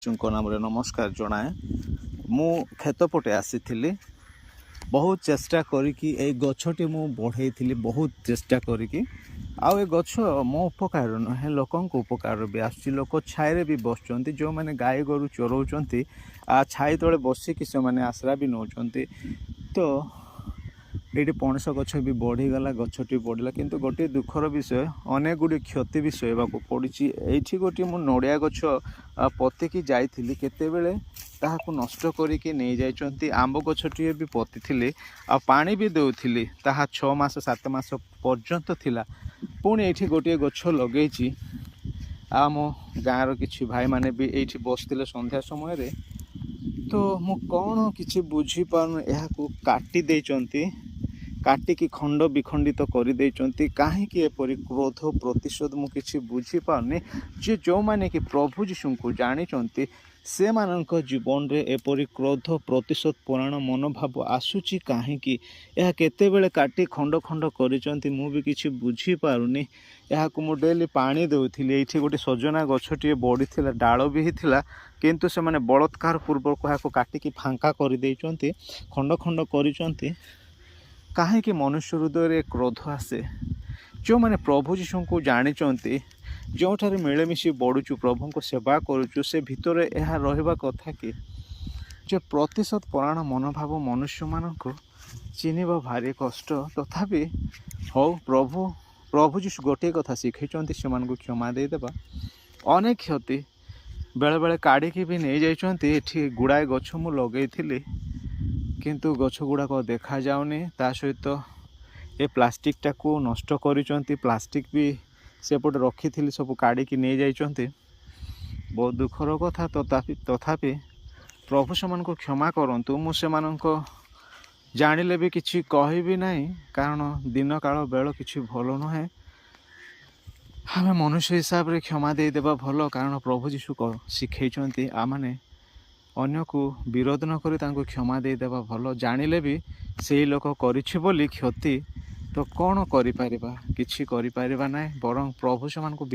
ଯୀଶୁଙ୍କ ନାମରେ ନମସ୍କାର ଜଣାଏ। ମୁଁ କ୍ଷେତ ପଟେ ଆସିଥିଲି। ବହୁତ ଚେଷ୍ଟା କରିକି ଏଇ ଗଛଟି ମୁଁ ବଢ଼େଇଥିଲି, ବହୁତ ଚେଷ୍ଟା କରିକି। ଆଉ ଏ ଗଛ ମୋ ଉପକାର ନୁହେଁ, ଲୋକଙ୍କ ଉପକାର ବି ଆସୁଛି। ଲୋକ ଛାଇରେ ବି ବସୁଛନ୍ତି, ଯେଉଁମାନେ ଗାଈ ଗୋରୁ ଚରାଉଛନ୍ତି ଛାଇ ତଳେ ବସିକି ସେମାନେ ଆଶ୍ରା ବି ନେଉଛନ୍ତି। ତ ଏଇଠି ପଣସ ଗଛ ବି ବଢ଼ିଗଲା, ଗଛଟି ବଢ଼ିଲା, କିନ୍ତୁ ଗୋଟିଏ ଦୁଃଖର ବିଷୟ, ଅନେକ ଗୁଡ଼ିଏ କ୍ଷତି ବି ସହିବାକୁ ପଡ଼ିଛି। ଏଇଠି ଗୋଟିଏ ମୁଁ ନଡ଼ିଆ ଗଛ ପୋତିକି ଯାଇଥିଲି, କେତେବେଳେ ତାହାକୁ ନଷ୍ଟ କରିକି ନେଇଯାଇଛନ୍ତି। ଆମ୍ବ ଗଛଟିଏ ବି ପୋତିଥିଲି, ଆଉ ପାଣି ବି ଦେଉଥିଲି, ତାହା 6 ମାସ 7 ମାସ ପର୍ଯ୍ୟନ୍ତ ଥିଲା। ପୁଣି ଏଇଠି ଗୋଟିଏ ଗଛ ଲଗେଇଛି। ଆଉ ଆମ ଗାଁର କିଛି ଭାଇମାନେ ବି ଏଇଠି ବସିଥିଲେ ସନ୍ଧ୍ୟା ସମୟରେ। ତ ମୁଁ କ'ଣ କିଛି ବୁଝିପାରୁନି, ଏହାକୁ କାଟି ଦେଇଛନ୍ତି, କାଟିକି ଖଣ୍ଡ ବିଖଣ୍ଡିତ କରିଦେଇଛନ୍ତି। କାହିଁକି ଏପରି କ୍ରୋଧ ପ୍ରତିଶୋଧ ମୁଁ କିଛି ବୁଝିପାରୁନି। ଯେ ଯେଉଁମାନେ କି ପ୍ରଭୁ ଯୀଶୁଙ୍କୁ ଜାଣିଛନ୍ତି ସେମାନଙ୍କ ଜୀବନରେ ଏପରି କ୍ରୋଧ ପ୍ରତିଶୋଧ ପରାୟଣ ମନୋଭାବ ଆସୁଛି କାହିଁକି? ଏହା କେତେବେଳେ କାଟି ଖଣ୍ଡ ଖଣ୍ଡ କରିଛନ୍ତି ମୁଁ ବି କିଛି ବୁଝିପାରୁନି। ଏହାକୁ ମୁଁ ଡେଲି ପାଣି ଦେଉଥିଲି। ଏଇଠି ଗୋଟେ ସଜନା ଗଛଟିଏ ବଢ଼ିଥିଲା, ଡାଳ ବି ହେଇଥିଲା, କିନ୍ତୁ ସେମାନେ ବଳତ୍କାର ପୂର୍ବକ ଏହାକୁ କାଟିକି ଫାଙ୍କା କରିଦେଇଛନ୍ତି, ଖଣ୍ଡ ଖଣ୍ଡ କରିଛନ୍ତି। କାହିଁକି ମନୁଷ୍ୟ ହୃଦୟରେ କ୍ରୋଧ ଆସେ? ଯେଉଁମାନେ ପ୍ରଭୁ ଯୀଶୁଙ୍କୁ ଜାଣିଛନ୍ତି, ଯେଉଁଠାରେ ମିଳିମିଶି ବଢ଼ୁଛୁ, ପ୍ରଭୁଙ୍କ ସେବା କରୁଛୁ, ସେ ଭିତରେ ଏହା ରହିବା କଥା କି? ଯେ ପ୍ରତିଶୋଧ ପରାୟଣ ମନୋଭାବ ମନୁଷ୍ୟମାନଙ୍କୁ ଚିହ୍ନିବା ଭାରି କଷ୍ଟ। ତଥାପି ହଉ, ପ୍ରଭୁ ଯୀଶୁ ଗୋଟିଏ କଥା ଶିଖାଇଛନ୍ତି, ସେମାନଙ୍କୁ କ୍ଷମା ଦେଇଦେବା। ଅନେକ କ୍ଷତି ବେଳେବେଳେ କାଢ଼ିକି ବି ନେଇଯାଇଛନ୍ତି। ଏଠି ଗୁଡ଼ାଏ ଗଛ ମୁଁ ଲଗେଇଥିଲି, କିନ୍ତୁ ଗଛ ଗୁଡ଼ାକ ଦେଖାଯାଉନି। ତା ସହିତ ଏ ପ୍ଲାଷ୍ଟିକଟାକୁ ନଷ୍ଟ କରିଛନ୍ତି। ପ୍ଲାଷ୍ଟିକ ବି ସେପଟେ ରଖିଥିଲି, ସବୁ କାଢ଼ିକି ନେଇଯାଇଛନ୍ତି। ବହୁତ ଦୁଃଖର କଥା। ତଥାପି ପ୍ରଭୁ ସେମାନଙ୍କୁ କ୍ଷମା କରନ୍ତୁ। ମୁଁ ସେମାନଙ୍କ ଜାଣିଲେ ବି କିଛି କହିବି ନାହିଁ, କାରଣ ଦିନ କାଳ ବେଳ କିଛି ଭଲ ନୁହେଁ। ଆମେ ମନୁଷ୍ୟ ହିସାବରେ କ୍ଷମା ଦେଇଦେବା ଭଲ, କାରଣ ପ୍ରଭୁ ଯୀଶୁ ଶିଖେଇଛନ୍ତି ଆମମାନେ ଅନ୍ୟକୁ ବିରୋଧ ନ କରି ତାଙ୍କୁ କ୍ଷମା ଦେଇଦେବା ଭଲ। ଜାଣିଲେ ବି ସେଇ ଲୋକ କରିଛି ବୋଲି କ୍ଷତି, ତ କ'ଣ କରିପାରିବା? କିଛି କରିପାରିବା ନାହିଁ। ବରଂ ପ୍ରଭୁ ସେମାନଙ୍କୁ